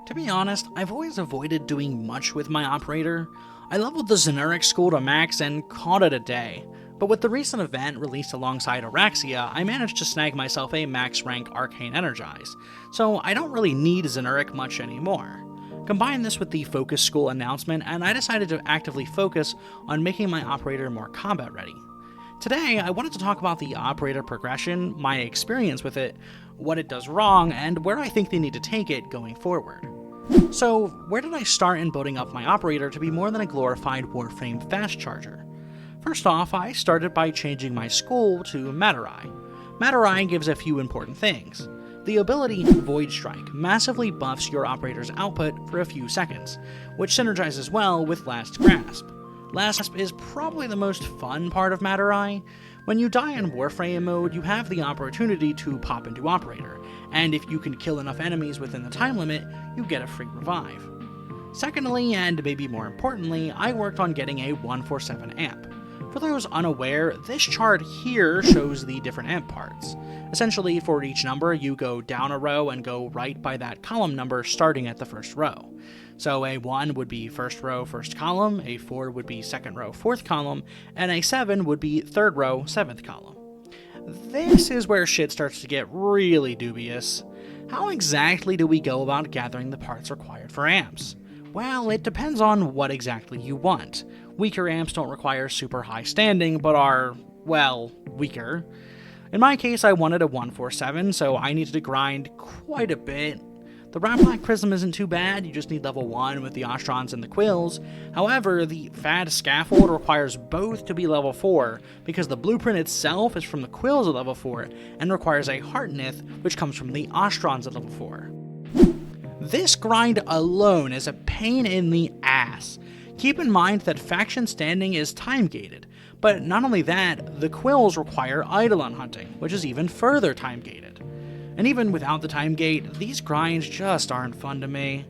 To be honest, I've always avoided doing much with my operator. I leveled the Xenuric school to max and called it a day, but with the recent event released alongside Araxia, I managed to snag myself a max rank Arcane Energize, so I don't really need Xenuric much anymore. Combine this with the Focus School announcement, and I decided to actively focus on making my operator more combat ready. Today, I wanted to talk about the operator progression, my experience with it, what it does wrong, and where I think they need to take it going forward. So, where did I start in building up my operator to be more than a glorified Warframe fast charger? First off, I started by changing my school to Maturai. Maturai gives a few important things. The ability Void Strike massively buffs your operator's output for a few seconds, which synergizes well with Last Grasp. Last Grasp is probably the most fun part of Maturai. When you die in Warframe mode, you have the opportunity to pop into Operator, and if you can kill enough enemies within the time limit, you get a free revive. Secondly, and maybe more importantly, I worked on getting a 147 amp. For those unaware, this chart here shows the different amp parts. Essentially, for each number, you go down a row and go right by that column number starting at the first row. So a 1 would be first row, first column, a 4 would be second row, fourth column, and a 7 would be third row, seventh column. This is where shit starts to get really dubious. How exactly do we go about gathering the parts required for amps? Well, it depends on what exactly you want. Weaker amps don't require super high standing, but are, well, weaker. In my case, I wanted a 147, so I needed to grind quite a bit. The Rat Black Prism isn't too bad, you just need level 1 with the Ostrons and the Quills. However, the Fad Scaffold requires both to be level 4, because the blueprint itself is from the Quills at level 4, and requires a Heartnith, which comes from the Ostrons at level 4. This grind alone is a pain in the ass. Keep in mind that faction standing is time-gated, but not only that, the Quills require Eidolon hunting, which is even further time-gated. And even without the time gate, these grinds just aren't fun to me.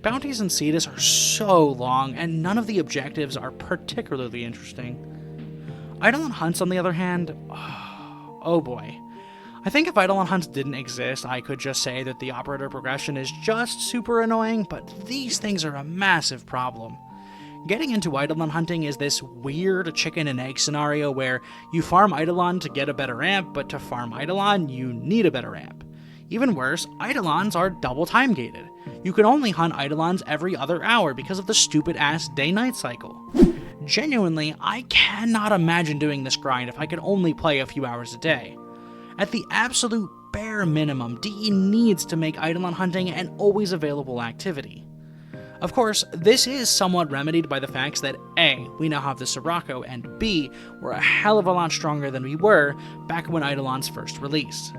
Bounties in Cetus are so long, and none of the objectives are particularly interesting. Eidolon hunts, on the other hand, oh boy. I think if Eidolon hunts didn't exist, I could just say that the operator progression is just super annoying, but these things are a massive problem. Getting into Eidolon hunting is this weird chicken and egg scenario where you farm Eidolon to get a better amp, but to farm Eidolon, you need a better amp. Even worse, Eidolons are double time gated. You can only hunt Eidolons every other hour because of the stupid ass day-night cycle. Genuinely, I cannot imagine doing this grind if I could only play a few hours a day. At the absolute bare minimum, DE needs to make Eidolon hunting an always available activity. Of course, this is somewhat remedied by the facts that A, we now have the Sirocco, and B, we're a hell of a lot stronger than we were back when Eidolons first released.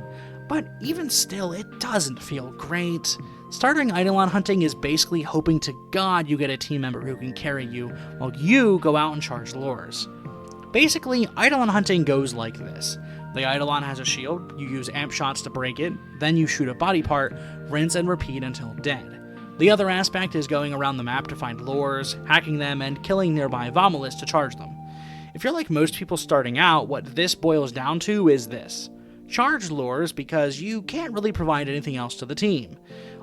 But even still, it doesn't feel great. Starting Eidolon hunting is basically hoping to God you get a team member who can carry you, while you go out and charge lures. Basically, Eidolon hunting goes like this. The Eidolon has a shield, you use amp shots to break it, then you shoot a body part, rinse and repeat until dead. The other aspect is going around the map to find lures, hacking them, and killing nearby Vomalists to charge them. If you're like most people starting out, what this boils down to is this. Charge lures because you can't really provide anything else to the team.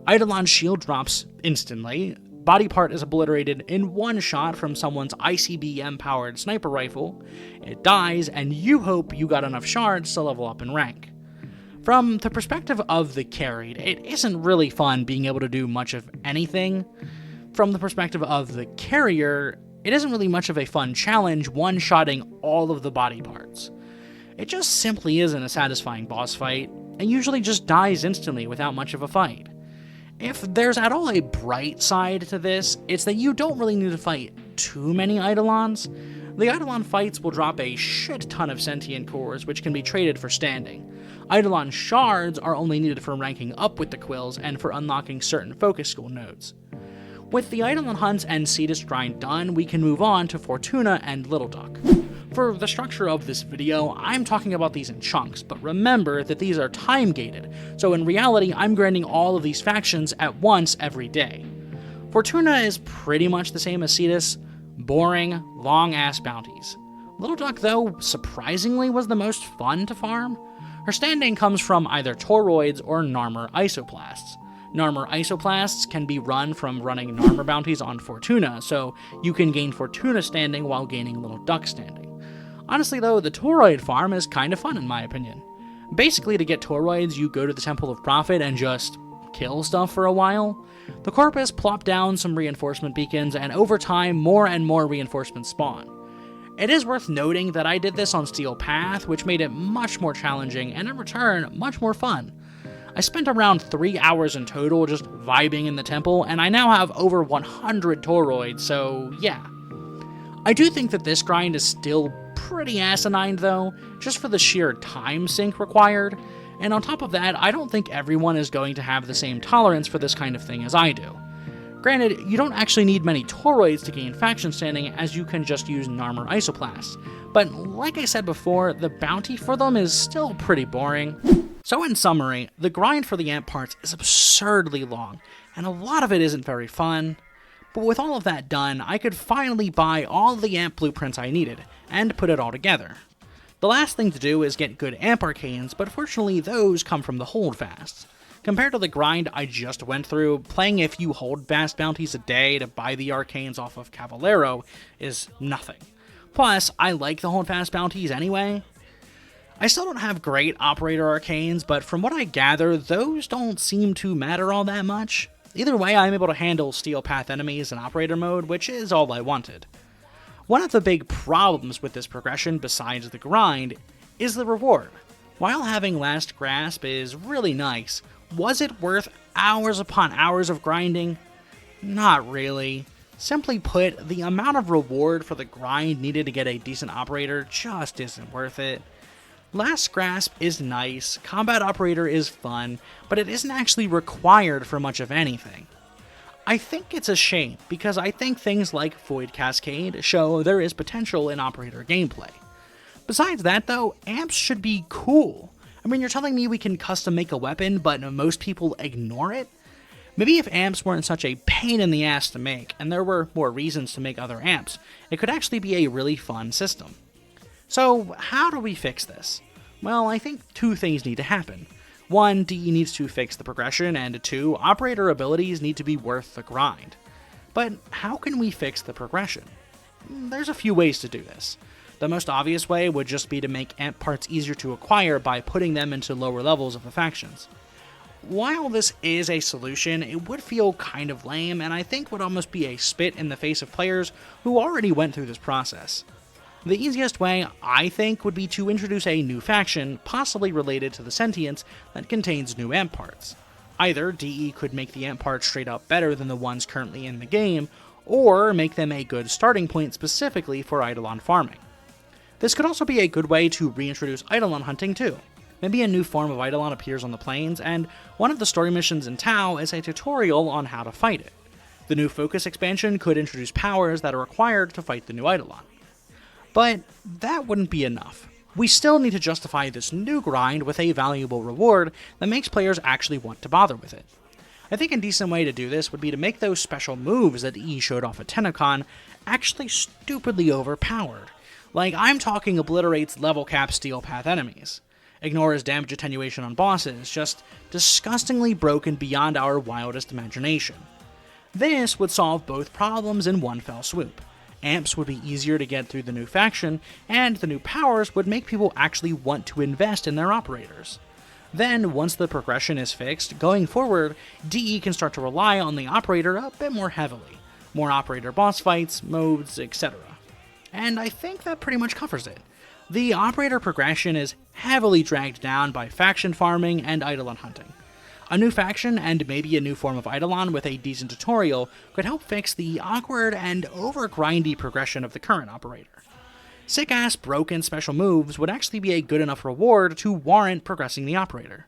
Eidolon's shield drops instantly, body part is obliterated in one shot from someone's ICBM-powered sniper rifle, it dies, and you hope you got enough shards to level up in rank. From the perspective of the carried, it isn't really fun being able to do much of anything. From the perspective of the carrier, it isn't really much of a fun challenge one-shotting all of the body parts. It just simply isn't a satisfying boss fight, and usually just dies instantly without much of a fight. If there's at all a bright side to this, it's that you don't really need to fight too many Eidolons. The Eidolon fights will drop a shit ton of sentient cores, which can be traded for standing. Eidolon shards are only needed for ranking up with the Quills and for unlocking certain focus school nodes. With the Eidolon hunts and Cetus grind done, we can move on to Fortuna and Little Duck. For the structure of this video, I'm talking about these in chunks, but remember that these are time-gated, so in reality I'm grinding all of these factions at once every day. Fortuna is pretty much the same as Cetus, boring, long-ass bounties. Little Duck, though, surprisingly was the most fun to farm. Her standing comes from either toroids or Narmer isoplasts. Narmer isoplasts can be run from running Narmer bounties on Fortuna, so you can gain Fortuna standing while gaining Little Duck standing. Honestly though, the Toroid farm is kinda fun in my opinion. Basically, to get Toroids, you go to the Temple of Prophet and just kill stuff for a while. The Corpus plop down some reinforcement beacons, and over time, more and more reinforcements spawn. It is worth noting that I did this on Steel Path, which made it much more challenging, and in return, much more fun. I spent around 3 hours in total just vibing in the temple, and I now have over 100 Toroids, so yeah. I do think that this grind is still pretty asinine though, just for the sheer time sink required, and on top of that, I don't think everyone is going to have the same tolerance for this kind of thing as I do. Granted, you don't actually need many Toroids to gain faction standing, as you can just use Narmer isoplasts, but like I said before, the bounty for them is still pretty boring. So in summary, the grind for the amp parts is absurdly long, and a lot of it isn't very fun. But with all of that done, I could finally buy all the amp blueprints I needed, and put it all together. The last thing to do is get good amp arcanes, but fortunately those come from the holdfasts. Compared to the grind I just went through, playing a few holdfast bounties a day to buy the arcanes off of Cavallero is nothing. Plus, I like the holdfast bounties anyway. I still don't have great operator arcanes, but from what I gather, those don't seem to matter all that much. Either way, I'm able to handle Steel Path enemies in operator mode, which is all I wanted. One of the big problems with this progression, besides the grind, is the reward. While having Last Grasp is really nice, was it worth hours upon hours of grinding? Not really. Simply put, the amount of reward for the grind needed to get a decent operator just isn't worth it. Last Grasp is nice, Combat Operator is fun, but it isn't actually required for much of anything. I think it's a shame, because I think things like Void Cascade show there is potential in operator gameplay. Besides that though, amps should be cool. I mean, you're telling me we can custom make a weapon, but most people ignore it? Maybe if amps weren't such a pain in the ass to make, and there were more reasons to make other amps, it could actually be a really fun system. So, how do we fix this? Well, I think two things need to happen. One, DE needs to fix the progression, and two, operator abilities need to be worth the grind. But how can we fix the progression? There's a few ways to do this. The most obvious way would just be to make amp parts easier to acquire by putting them into lower levels of the factions. While this is a solution, it would feel kind of lame, and I think would almost be a spit in the face of players who already went through this process. The easiest way, I think, would be to introduce a new faction, possibly related to the Sentience, that contains new amp parts. Either DE could make the amp parts straight up better than the ones currently in the game, or make them a good starting point specifically for Eidolon farming. This could also be a good way to reintroduce Eidolon hunting too. Maybe a new form of Eidolon appears on the plains, and one of the story missions in Tau is a tutorial on how to fight it. The new Focus expansion could introduce powers that are required to fight the new Eidolon. But that wouldn't be enough. We still need to justify this new grind with a valuable reward that makes players actually want to bother with it. I think a decent way to do this would be to make those special moves that E showed off at TennoCon actually stupidly overpowered. Like, I'm talking obliterates level cap Steel Path enemies. Ignores damage attenuation on bosses, just disgustingly broken beyond our wildest imagination. This would solve both problems in one fell swoop. Amps would be easier to get through the new faction, and the new powers would make people actually want to invest in their operators. Then, once the progression is fixed, going forward, DE can start to rely on the operator a bit more heavily. More operator boss fights, modes, etc. And I think that pretty much covers it. The operator progression is heavily dragged down by faction farming and Eidolon hunting. A new faction, and maybe a new form of Eidolon with a decent tutorial, could help fix the awkward and over-grindy progression of the current operator. Sick-ass broken special moves would actually be a good enough reward to warrant progressing the operator.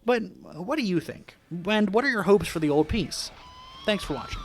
But what do you think? And what are your hopes for the old piece? Thanks for watching.